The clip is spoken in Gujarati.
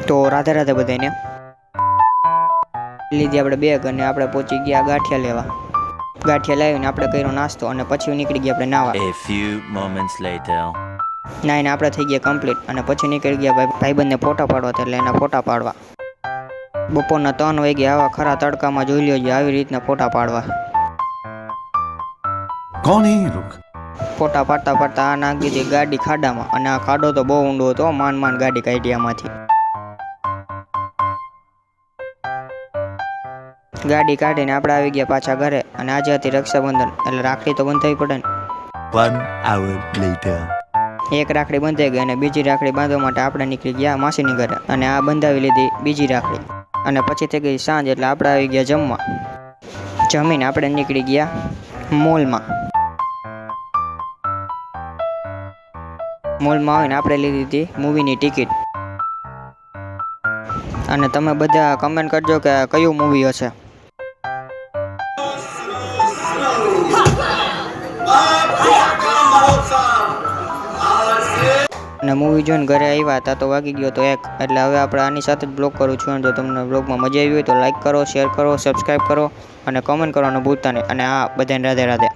તો રાધે રાધે બધાને લીધી આપણે બેગ અને આપણે પહોંચી ગયા ગાંઠિયા લેવા. ગાંઠિયા લાવીને આપણે કર્યો નાસ્તો અને પછી નીકળી ગયા આપણે નાવા. A few moments later. નાઈને આપણે થઈ ગયા કમ્પ્લીટ અને પછી નીકળી ગયા ભાઈબંધને ફોટા પાડવા એટલે એના ફોટા પાડવા. બપોરના 3 વાગે આવા ખરા તડકામાં જોઈ લ્યો આવી રીતના ફોટા પાડવા. कौन है ये लोग? ફોટા પાડતા પાડતા આ નાખી દીધી ગાડી ખાડામાં અને આ ખાડો તો બહુ ઊંડો હતો. માંડ ગાડી કાઢી આમાંથી. ગાડી કાઢીને આપણે આવી ગયા પાછા ઘરે અને આજે હતી રક્ષાબંધન એટલે રાખડી તો બંધાવી પડે ને. 1 hour later. એક રાખડી બંધાઈ ગઈ અને બીજી રાખડી બાંધવા માટે આપણે નીકળી ગયા માસીની ઘરે અને આ બંધાવી લીધી બીજી રાખડી અને પછી થઈ ગઈ સાંજ એટલે આપણે આવી ગયા જમવા. જમીને આપણે નીકળી ગયા મોલમાં. મોલમાં આવીને આપણે લીધી હતી મૂવીની ટિકિટ. અને તમે બધા કમેન્ટ કરજો કે કયું મૂવી હશે. અને મૂવી જોઈને ઘરે આવ્યા હતા તો વાગી ગયો તો 1 એટલે હવે આપણે આની સાથે જ બ્લોગ કરું છું. જો તમને બ્લોગમાં મજા આવી હોય તો લાઈક કરો, શેર કરો, સબસ્ક્રાઈબ કરો અને કમેન્ટ કરવાનું ભૂલતા નહીં. અને હા, બધાને રાધે રાધે.